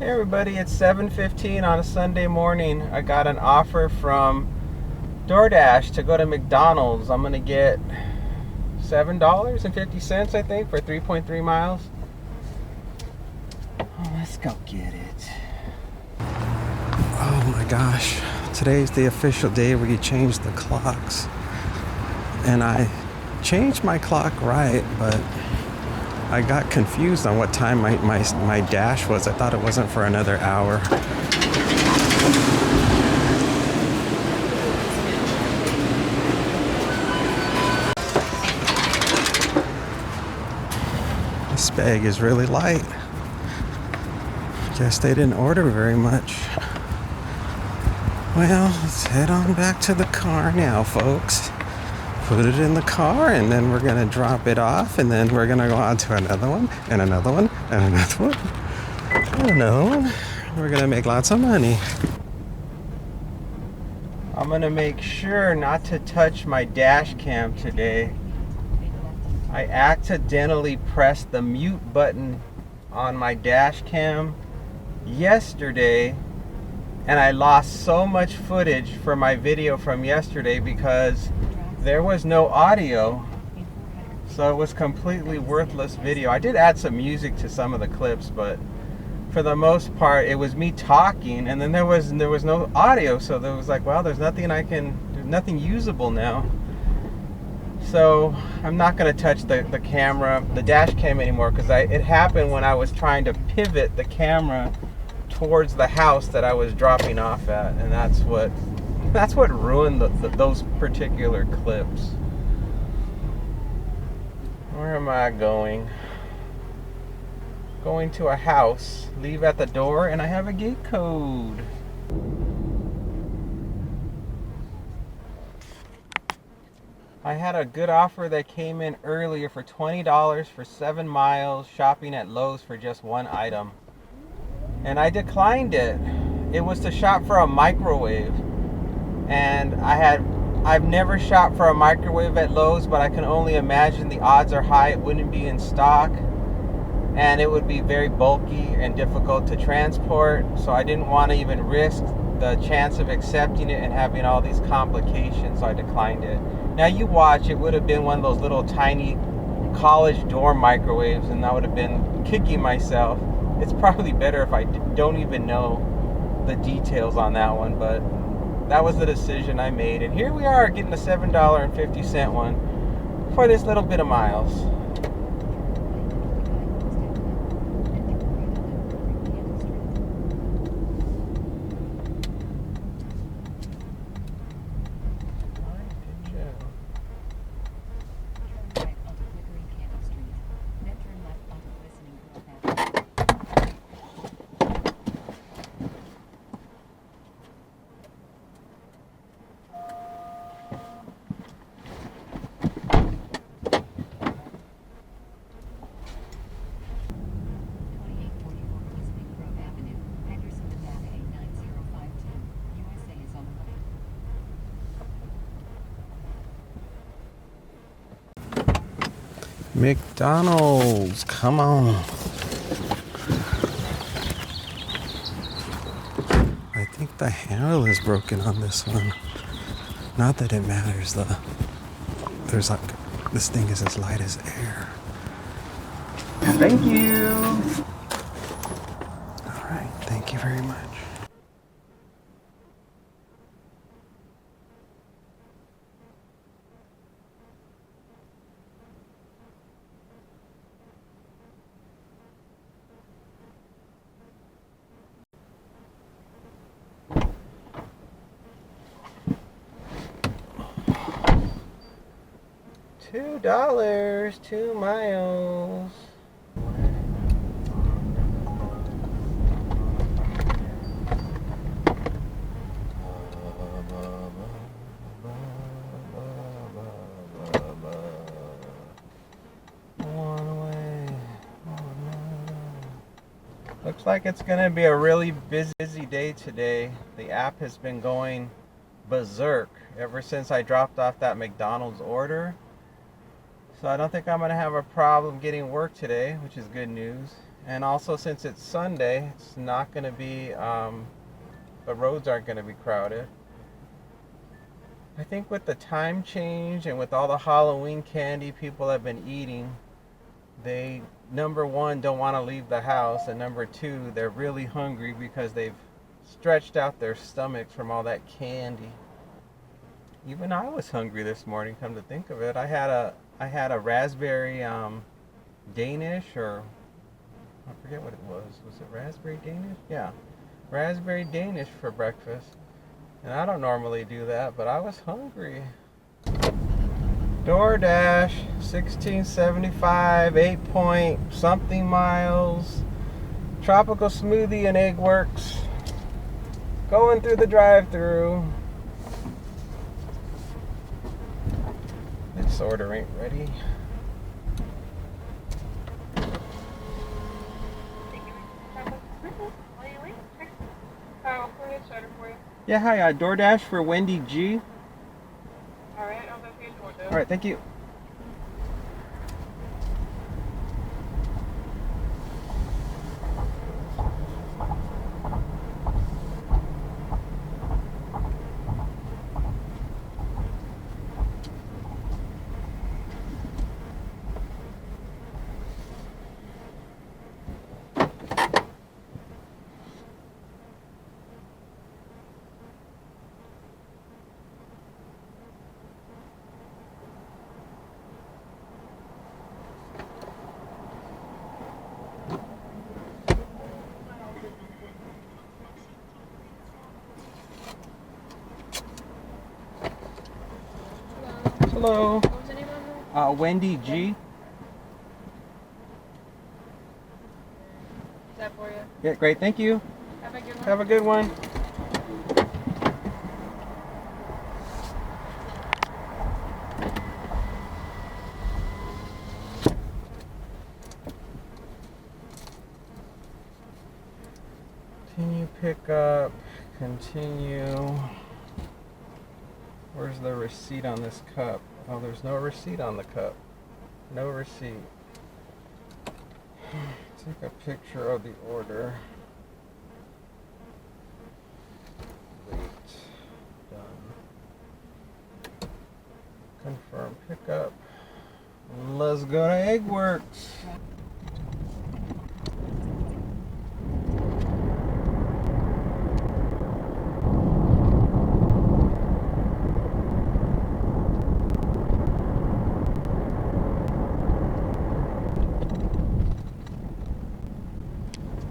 Hey everybody, it's 7:15 on a Sunday morning. I got an offer from DoorDash to go to McDonald's. I'm gonna get $7.50, I think, for 3.3 miles. Oh, let's go get it. Oh my gosh, today's the official day where you change the clocks. And I changed my clock right, but I got confused on what time my dash was. I thought it wasn't for another hour. This bag is really light. Guess they didn't order very much. Well, let's head on back to the car now, folks. Put it in the car, and then we're gonna drop it off, and then we're gonna go on to another one, and another one, and another one, and another one. We're gonna make lots of money. I'm gonna make sure not to touch my dash cam today. I accidentally pressed the mute button on my dash cam yesterday, and I lost so much footage for my video from yesterday because there was no audio, so it was completely worthless video. I did add some music to some of the clips, but for the most part it was me talking, and then there was no audio, so there was like, well, there's nothing usable now. So I'm not going to touch the camera, the dash cam anymore, because it happened when I was trying to pivot the camera towards the house that I was dropping off at, and that's what ruined those particular clips. Where am I going? Going to a house, leave at the door, and I have a gate code. I had a good offer that came in earlier for $20 for 7 miles shopping at Lowe's for just one item. And I declined it. It was to shop for a microwave. And I've never shopped for a microwave at Lowe's, but I can only imagine the odds are high it wouldn't be in stock, and it would be very bulky and difficult to transport, so I didn't want to even risk the chance of accepting it and having all these complications, so I declined it. Now you watch, it would have been one of those little tiny college dorm microwaves, and I would have been kicking myself. It's probably better if I don't even know the details on that one, but that was the decision I made, and here we are getting a $7.50 one for this little bit of miles. McDonald's, come on. I think the handle is broken on this one. Not that it matters though. There's like, this thing is as light as air. Thank you. All right, thank you very much. $2, 2 miles. Looks like it's gonna be a really busy day today. The app has been going berserk ever since I dropped off that McDonald's order. So I don't think I'm going to have a problem getting work today, which is good news. And also, since it's Sunday, it's not going to be, the roads aren't going to be crowded. I think with the time change and with all the Halloween candy people have been eating, they, number one, don't want to leave the house, and number two, they're really hungry because they've stretched out their stomachs from all that candy. Even I was hungry this morning, come to think of it. I had a raspberry Danish, or I forget what it was. Was it raspberry Danish? Yeah, raspberry Danish for breakfast. And I don't normally do that, but I was hungry. DoorDash, 1675, 8 point something miles. Tropical smoothie and egg works. Going through the drive-thru. This order ain't ready. Yeah, hi, DoorDash for Wendy G. Alright, I'll go for your order. Alright, thank you. Hello. What was the name of it? Wendy G. Is that for you? Yeah, great, thank you. Have a good one. Have a good one. Continue pickup. Continue. Where's the receipt on this cup? Oh, there's no receipt on the cup. No receipt. Take a picture of the order. Wait. Done. Confirm pickup. Let's go to Eggworks.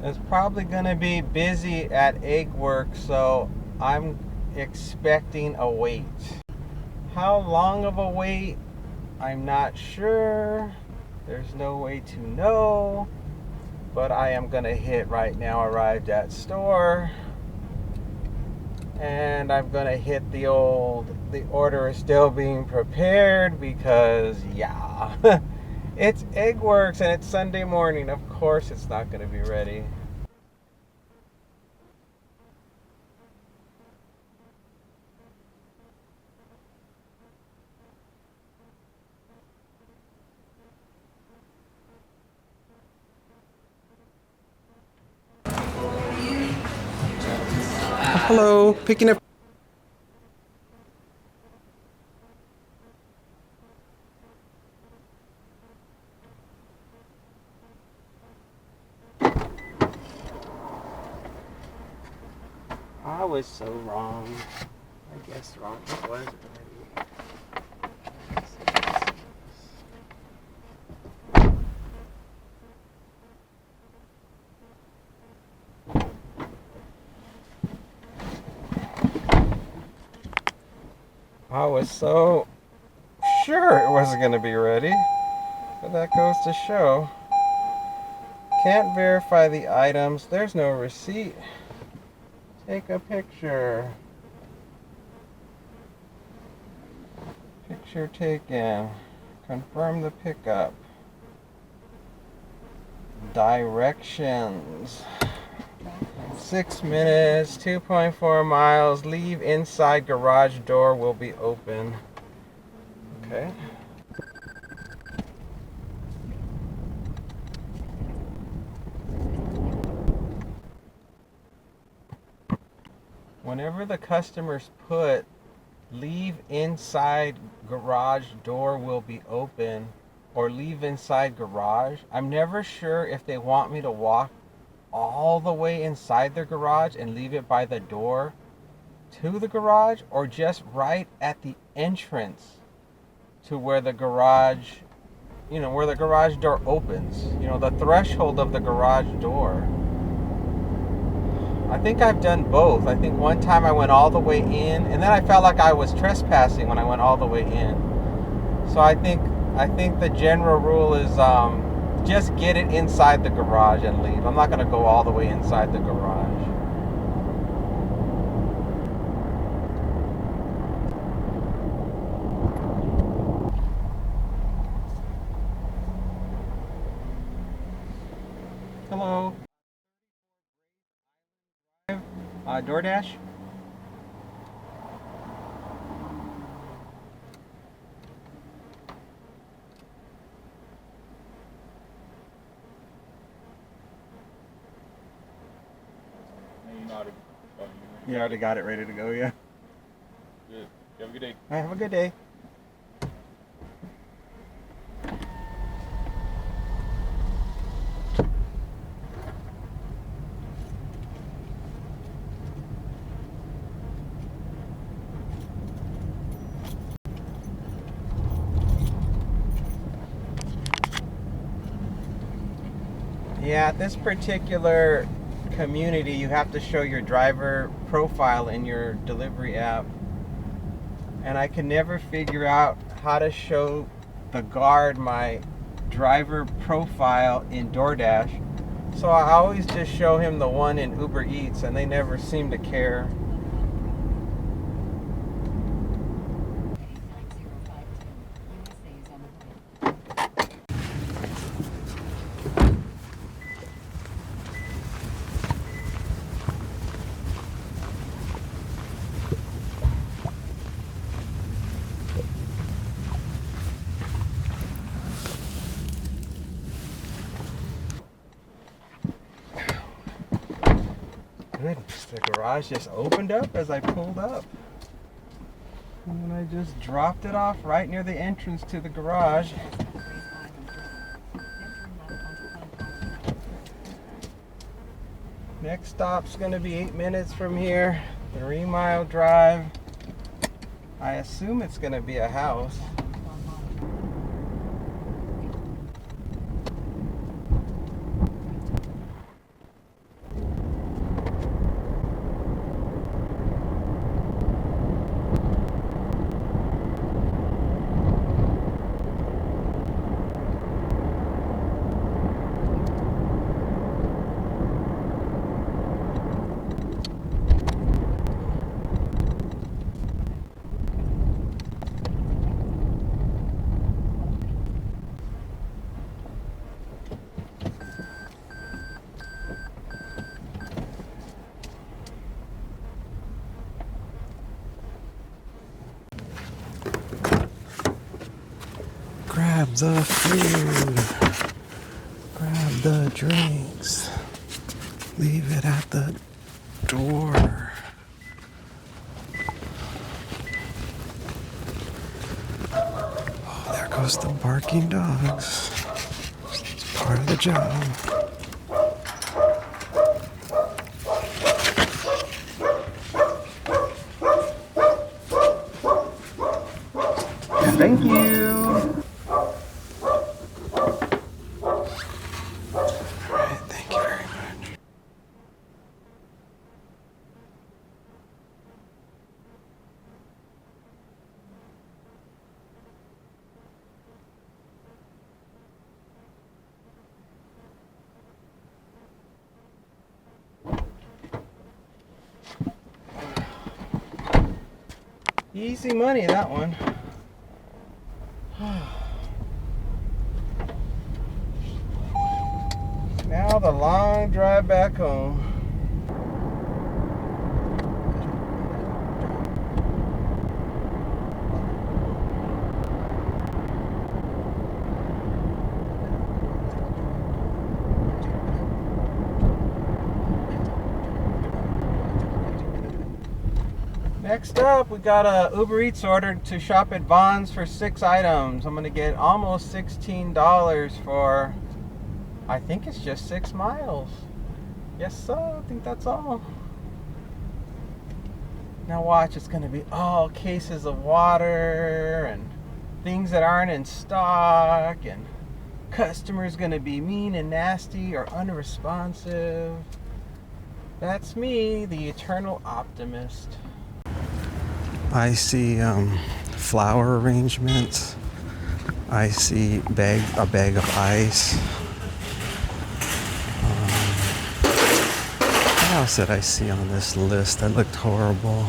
It's probably going to be busy at Eggworks, so I'm expecting a wait. How long of a wait? I'm not sure. There's no way to know. But I am going to hit right now, arrived at store. And I'm going to hit the order is still being prepared because, yeah. It's Eggworks and it's Sunday morning. Of course it's not going to be ready. Hello, picking up. I was so wrong. I guess wrong. It wasn't ready. I was so sure it wasn't going to be ready. But that goes to show. Can't verify the items. There's no receipt. Take a picture. Picture taken. Confirm the pickup. Directions. 6 minutes, 2.4 miles. Leave inside garage door will be open. Okay. Whenever the customers put leave inside garage door will be open or leave inside garage, I'm never sure if they want me to walk all the way inside their garage and leave it by the door to the garage, or just right at the entrance to where the garage, where the garage door opens, the threshold of the garage door. I think I've done both. I think one time I went all the way in, and then I felt like I was trespassing when I went all the way in. So I think the general rule is just get it inside the garage and leave. I'm not going to go all the way inside the garage. Hello. DoorDash? You already got it ready to go, yeah? Good. You have a good day. All right, have a good day. Yeah, at this particular community, you have to show your driver profile in your delivery app. And I can never figure out how to show the guard my driver profile in DoorDash. So I always just show him the one in Uber Eats, and they never seem to care. Goodness, the garage just opened up as I pulled up. And then I just dropped it off right near the entrance to the garage. Next stop's gonna be 8 minutes from here. 3-mile drive. I assume it's gonna be a house. Grab the food, grab the drinks, leave it at the door. Oh, there goes the barking dogs. It's part of the job. Thank you. Easy money, that one. Now the long drive back home. Next up, we got a Uber Eats order to shop at Vase for 6 items. I'm gonna get almost $16 for, I think it's just 6 miles. Yes, so I think that's all. Now watch, it's gonna be all cases of water and things that aren't in stock, and customers gonna be mean and nasty or unresponsive. That's me, the eternal optimist. I see flower arrangements. I see a bag of ice. What else did I see on this list that looked horrible?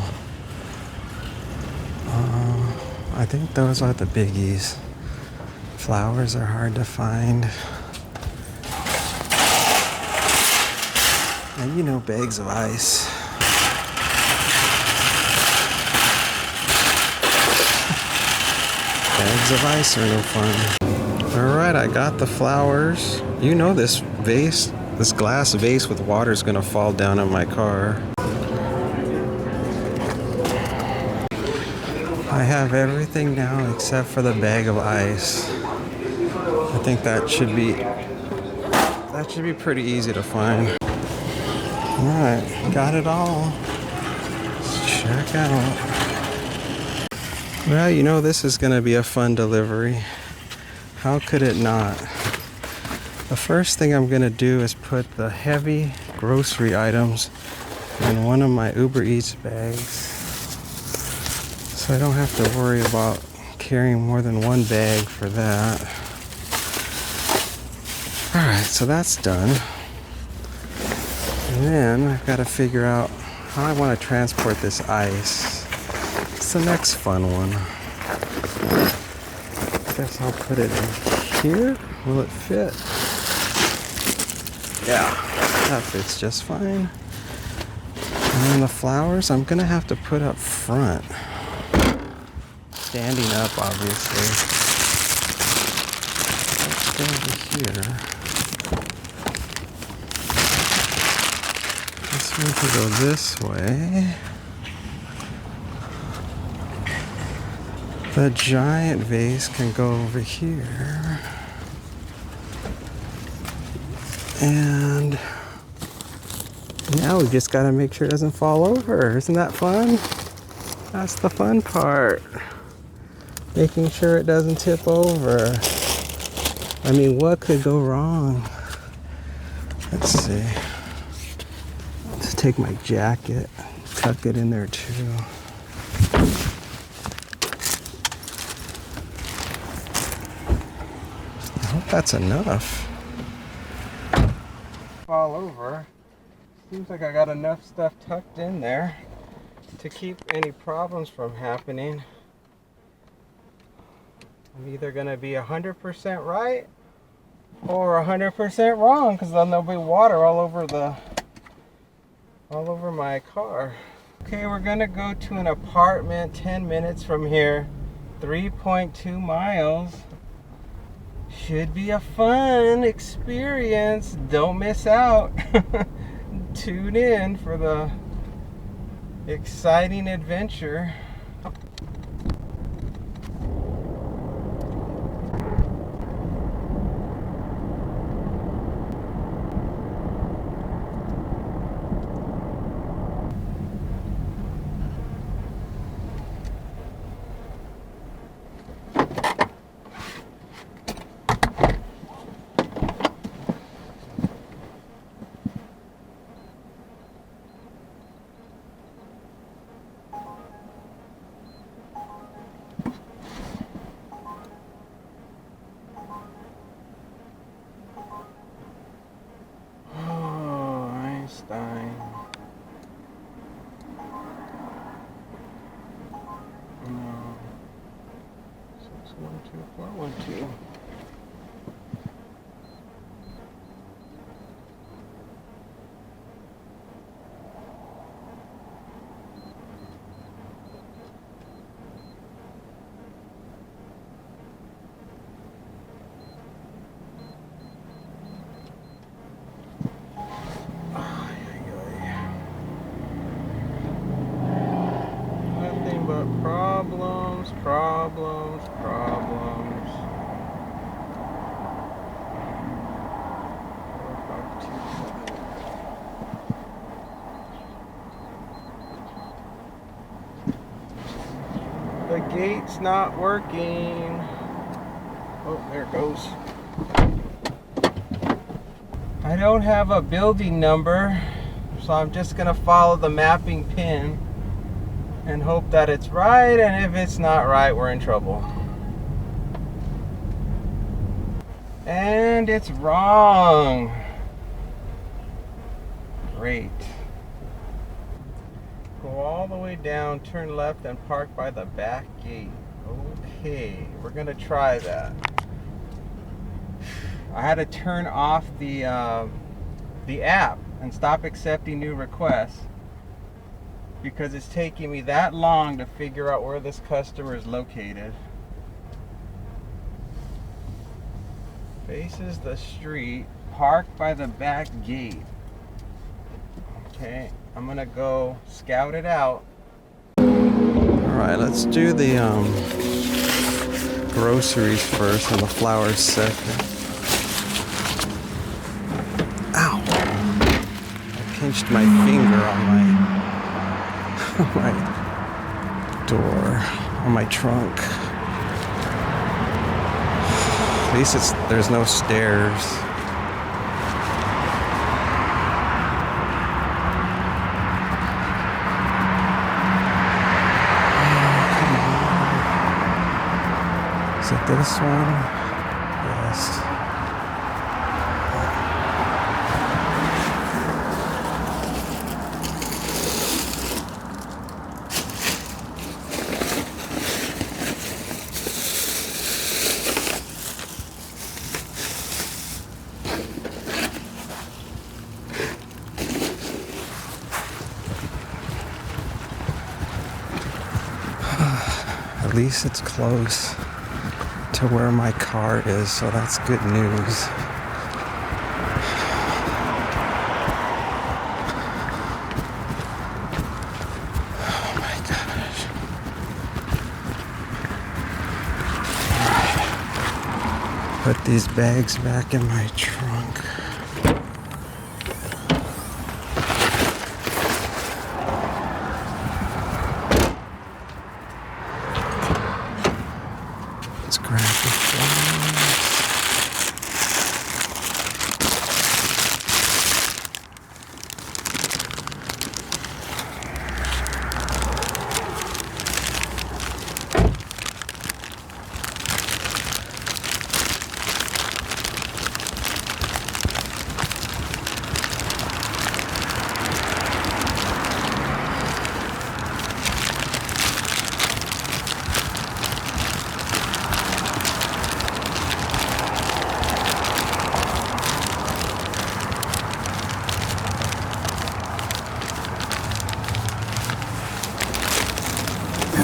I think those are the biggies. Flowers are hard to find. And you know, bags of ice. Bags of ice are no fun. Alright, I got the flowers. You know this vase, this glass vase with water is gonna fall down on my car. I have everything now except for the bag of ice. I think that should be pretty easy to find. Alright, got it all. Let's check out. Well, you know this is gonna be a fun delivery. How could it not? The first thing I'm gonna do is put the heavy grocery items in one of my Uber Eats bags, so I don't have to worry about carrying more than one bag for that. Alright, so that's done. And then I've got to figure out how I want to transport this ice. It's the next fun one. I guess I'll put it in here. Will it fit? Yeah, that fits just fine. And then the flowers I'm gonna have to put up front. Standing up, obviously. Let's go over here. This one can go this way. The giant vase can go over here. And now we just gotta make sure it doesn't fall over. Isn't that fun? That's the fun part. Making sure it doesn't tip over. I mean, what could go wrong? Let's see. Let's take my jacket, tuck it in there too. I hope that's enough. All over. Seems like I got enough stuff tucked in there to keep any problems from happening. I'm either gonna be 100% right or 100% wrong, because then there'll be water all over my car. Okay, we're gonna go to an apartment 10 minutes from here, 3.2 miles. Should be a fun experience. Don't miss out. Tune in for the exciting adventure. Einstein. No. 612412. gate's not working. Oh, there it goes. I don't have a building number, so I'm just gonna follow the mapping pin and hope that it's right, and if it's not right, we're in trouble. And it's wrong. Great. Go all the way down, turn left, and park by the back gate. Okay, we're gonna try that. I had to turn off the app and stop accepting new requests because it's taking me that long to figure out where this customer is located. Faces the street, park by the back gate. Okay, I'm gonna go scout it out. Alright, let's do the groceries first and the flowers second. Ow! I pinched my finger on my door, on my trunk. At least there's no stairs. Is it this one? Yes. At least it's close to where my car is, so that's good news. Oh my gosh. Put these bags back in my trunk. Let's grab the flowers.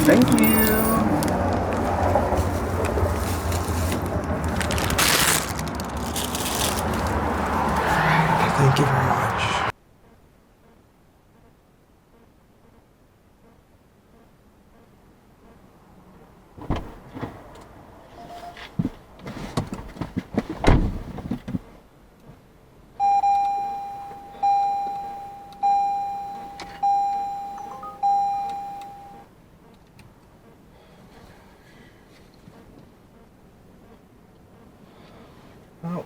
Thank you. Thank you very much. Ouch.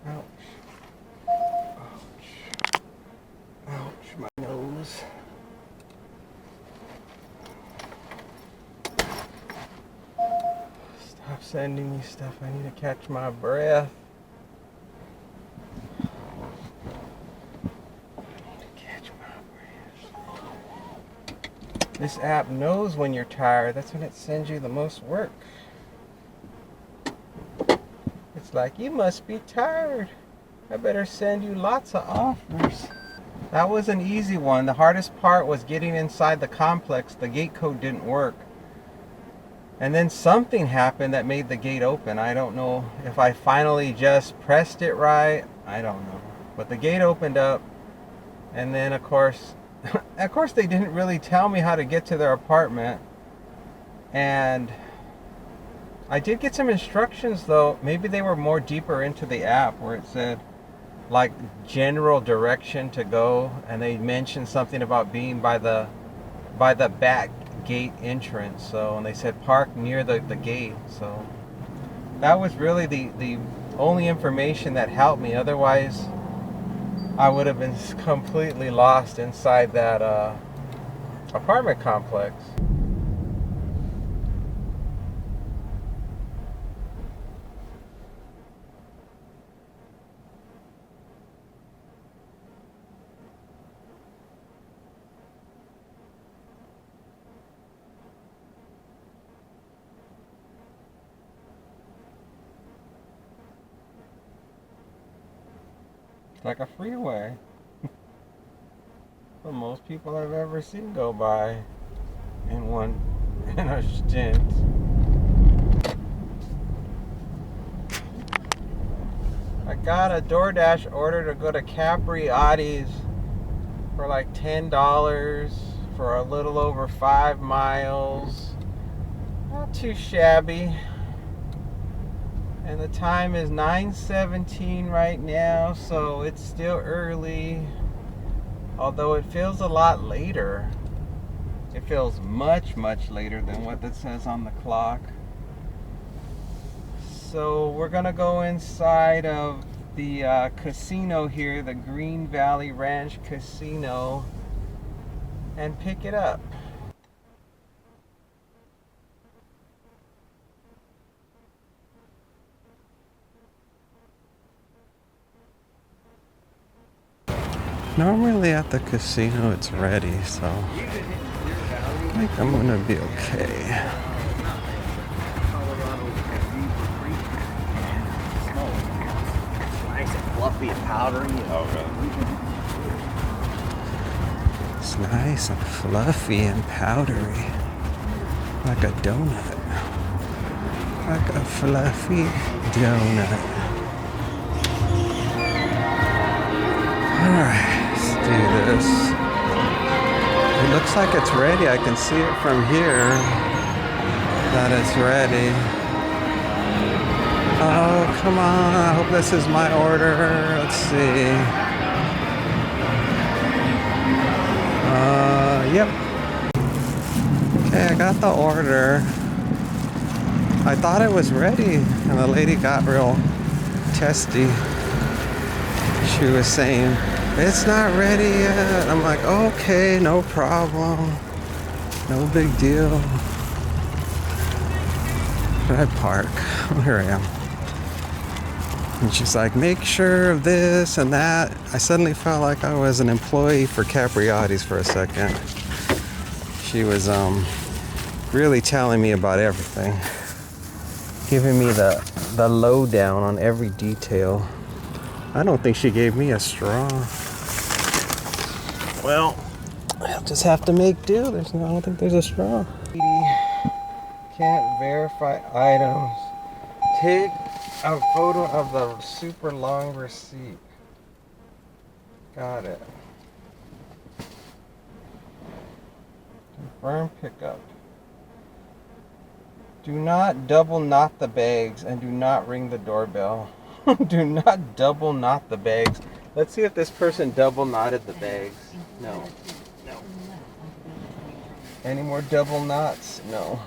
Ouch. Ouch. Ouch, my nose. Stop sending me stuff. I need to catch my breath. I need to catch my breath. This app knows when you're tired. That's when it sends you the most work. It's like, you must be tired. I better send you lots of offers. That was an easy one. The hardest part was getting inside the complex. The gate code didn't work. And then something happened that made the gate open. I don't know if I finally just pressed it right. I don't know. But the gate opened up. And then of course they didn't really tell me how to get to their apartment. And I did get some instructions though. Maybe they were more deeper into the app where it said like general direction to go, and they mentioned something about being by the back gate entrance. So, and they said park near the gate. So that was really the only information that helped me. Otherwise, I would have been completely lost inside that apartment complex. Like a freeway. But most people I've ever seen go by in a stint. I got a DoorDash order to go to Capriati's for like $10 for a little over 5 miles. Not too shabby. And the time is 9:17 right now, so it's still early. Although it feels a lot later. It feels much, much later than what it says on the clock. So we're gonna go inside of the casino here, the Green Valley Ranch Casino, and pick it up. Normally at the casino it's ready, so I think I'm gonna be okay. Nice and fluffy and powdery. Oh, really? It's nice and fluffy and powdery. Like a donut. Like a fluffy donut. Alright. Do this. It looks like it's ready. I can see it from here that it's ready. Oh, come on. I hope this is my order. Let's see. Yep. Okay, I got the order. I thought it was ready, and the lady got real testy. She was saying, "It's not ready yet." I'm like, okay, no problem. No big deal. Should I park? Here I am. And she's like, make sure of this and that. I suddenly felt like I was an employee for Capriati's for a second. She was really telling me about everything. Giving me the lowdown on every detail. I don't think she gave me a straw. Well, I'll just have to make do. I don't think there's a straw. Can't verify items. Take a photo of the super long receipt. Got it. Confirm pickup. Do not double knot the bags and do not ring the doorbell. Do not double knot the bags. Let's see if this person double knotted the bags. No. No. Any more double knots? No.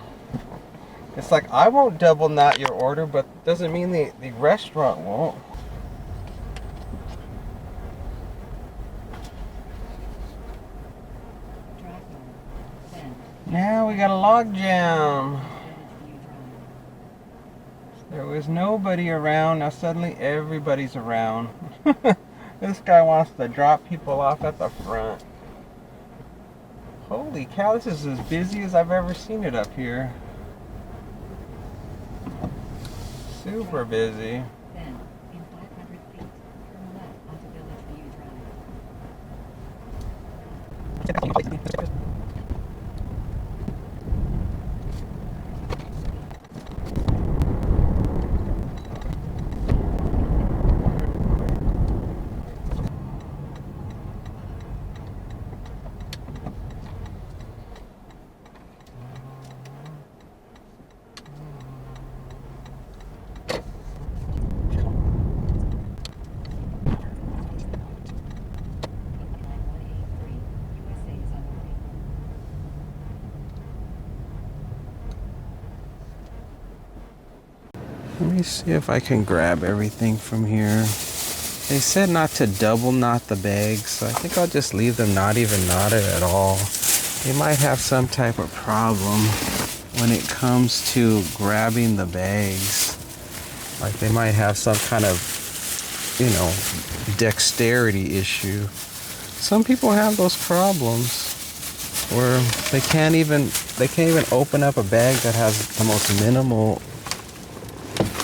It's like, I won't double knot your order, but doesn't mean the restaurant won't. Now we got a log jam. There was nobody around. Now suddenly everybody's around. This guy wants to drop people off at the front. Holy cow, this is as busy as I've ever seen it up here. Super busy. Then, in 500 feet, turn left onto Village View Drive. Let me see if I can grab everything from here. They said not to double knot the bags, so I think I'll just leave them not even knotted at all. They might have some type of problem when it comes to grabbing the bags. Like they might have some kind of, you know, dexterity issue. Some people have those problems where they can't even open up a bag that has the most minimal,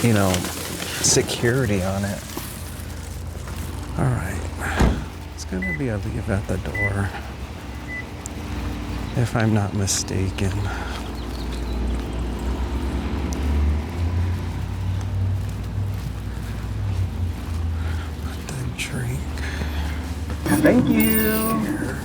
you know, security on it. All right, it's gonna be a leave at the door, if I'm not mistaken. The drink. Thank you. Here.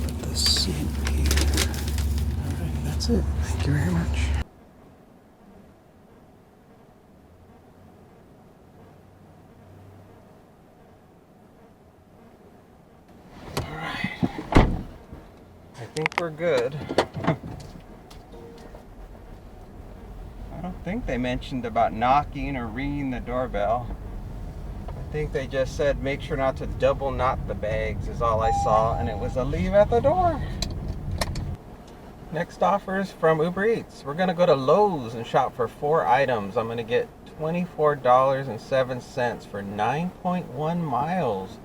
Put the soup here. All right, that's it. Thank you very much. I think we're good. I don't think they mentioned about knocking or ringing the doorbell. I think they just said make sure not to double knot the bags is all I saw, and it was a leave at the door. Next offer is from Uber Eats. We're gonna go to Lowe's and shop for 4 items. I'm gonna get $24.07 for 9.1 miles.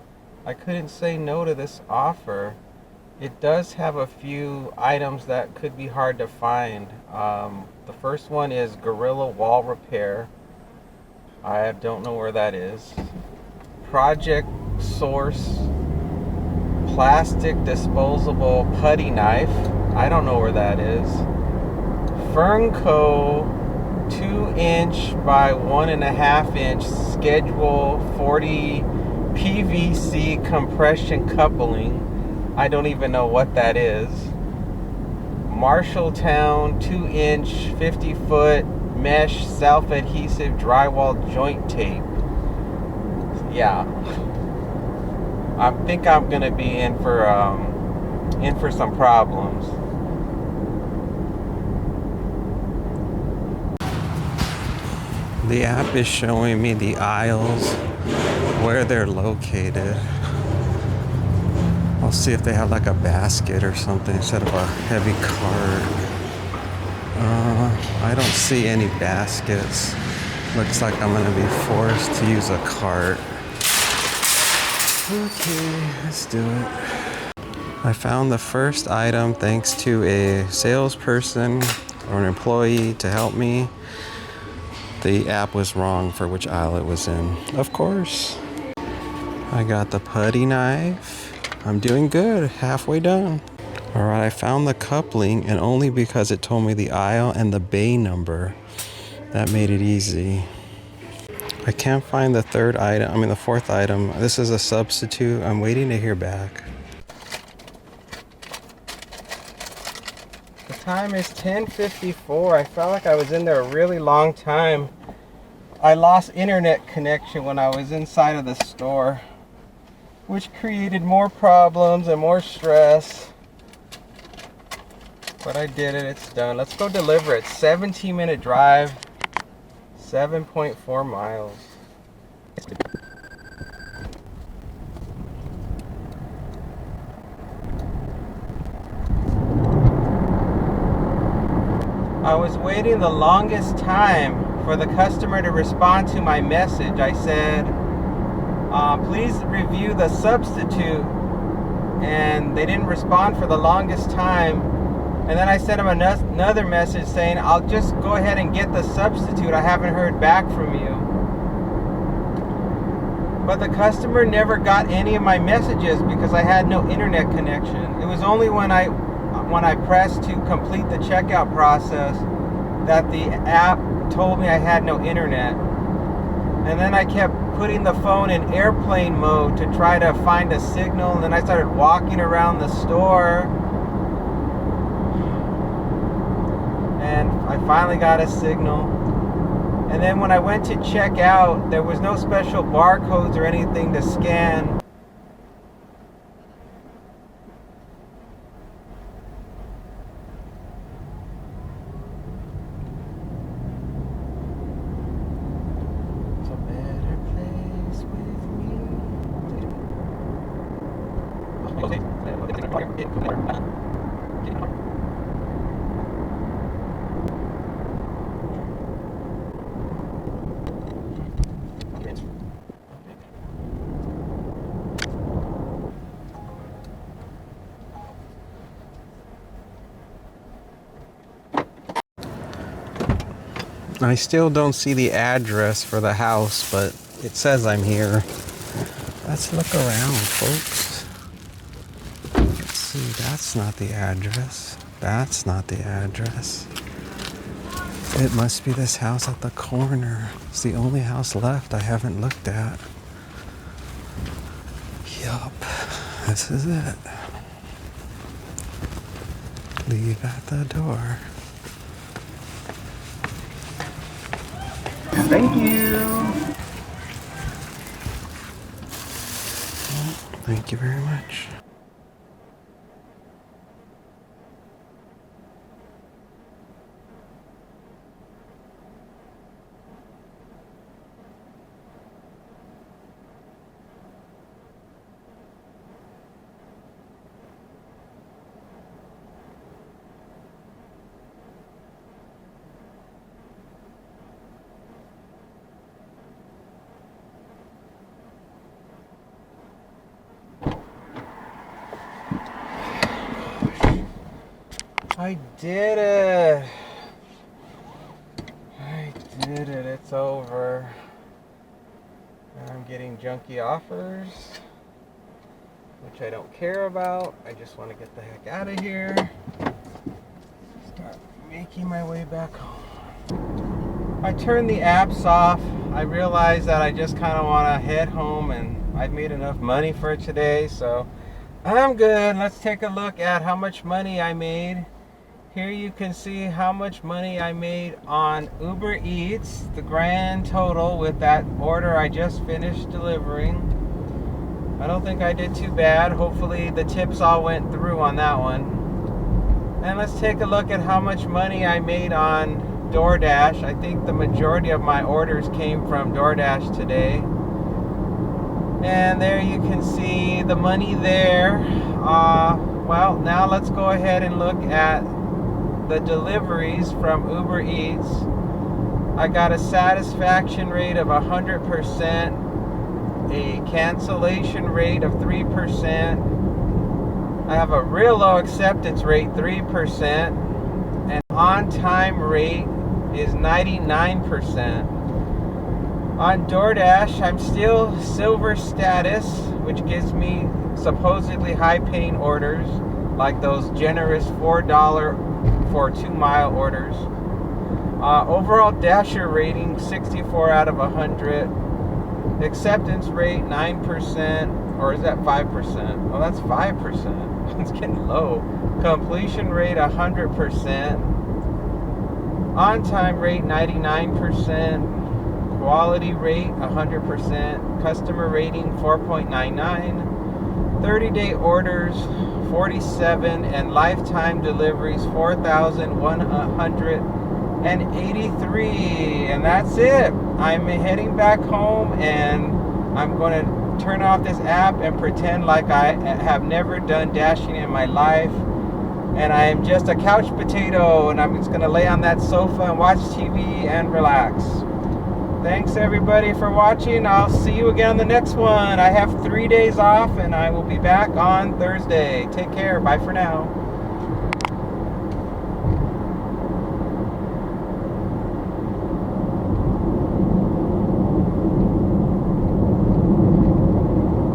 I couldn't say no to this offer. It does have a few items that could be hard to find. The first one is Gorilla Wall Repair. I don't know where that is. Project Source Plastic Disposable Putty Knife. I don't know where that is. Fernco 2-inch by 1.5-inch Schedule 40 PVC compression coupling. I don't even know what that is. Marshalltown 2-inch 50-foot mesh self-adhesive drywall joint tape. Yeah, I think I'm gonna be in for some problems. The app is showing me the aisles where they're located. I'll see if they have like a basket or something instead of a heavy cart. I don't see any baskets. Looks like I'm gonna be forced to use a cart. Okay, let's do it. I found the first item thanks to a salesperson or an employee to help me. The app was wrong for which aisle it was in, of course. I got the putty knife. I'm doing good, halfway done. All right, I found the coupling, and only because it told me the aisle and the bay number. That made it easy. I can't find the the fourth item. This is a substitute. I'm waiting to hear back. The time is 10:54. I felt like I was in there a really long time. I lost internet connection when I was inside of the store, which created more problems and more stress. But I did it, it's done. Let's go deliver it. 17-minute drive, 7.4 miles. I was waiting the longest time for the customer to respond to my message. I said, please review the substitute, and they didn't respond for the longest time. And then I sent them another message saying, I'll just go ahead and get the substitute. I haven't heard back from you. But the customer never got any of my messages because I had no internet connection. It was only when I pressed to complete the checkout process that the app told me I had no internet. And then I kept putting the phone in airplane mode to try to find a signal, and then I started walking around the store, and I finally got a signal. And then when I went to check out, there was no special barcodes or anything to scan. I still don't see the address for the house, but it says I'm here. Let's look around, folks. Let's see, that's not the address. That's not the address. It must be this house at the corner. It's the only house left I haven't looked at. Yup, this is it. Leave at the door. Thank you. Thank you very much. I did it. I did it. It's over. I'm getting junky offers, which I don't care about. I just want to get the heck out of here. Start making my way back home. I turned the apps off. I realized that I just kind of want to head home, and I've made enough money for today, so I'm good. Let's take a look at how much money I made. Here you can see how much money I made on Uber Eats, the grand total with that order I just finished delivering. I don't think I did too bad. Hopefully the tips all went through on that one. And let's take a look at how much money I made on DoorDash. I think the majority of my orders came from DoorDash today. And there you can see the money there. Well, now let's go ahead and look at the deliveries from Uber Eats. I got a satisfaction rate of 100%, a cancellation rate of 3%. I have a real low acceptance rate, 3%, and on-time rate is 99%. On DoorDash, I'm still silver status, which gives me supposedly high-paying orders, like those generous $4 for 2-mile orders. Overall Dasher rating 64 out of 100. Acceptance rate 9%, or is that 5%? Oh, that's 5%. It's getting low. Completion rate 100%. On-time rate 99%. Quality rate 100%. Customer rating 4.99. 30-day orders 47, and lifetime deliveries 4,183, and that's it. I'm heading back home, and I'm going to turn off this app and pretend like I have never done dashing in my life, and I am just a couch potato, and I'm just going to lay on that sofa and watch TV and relax. Thanks everybody for watching. I'll see you again on the next one. I have 3 days off, and I will be back on Thursday. Take care. Bye for now.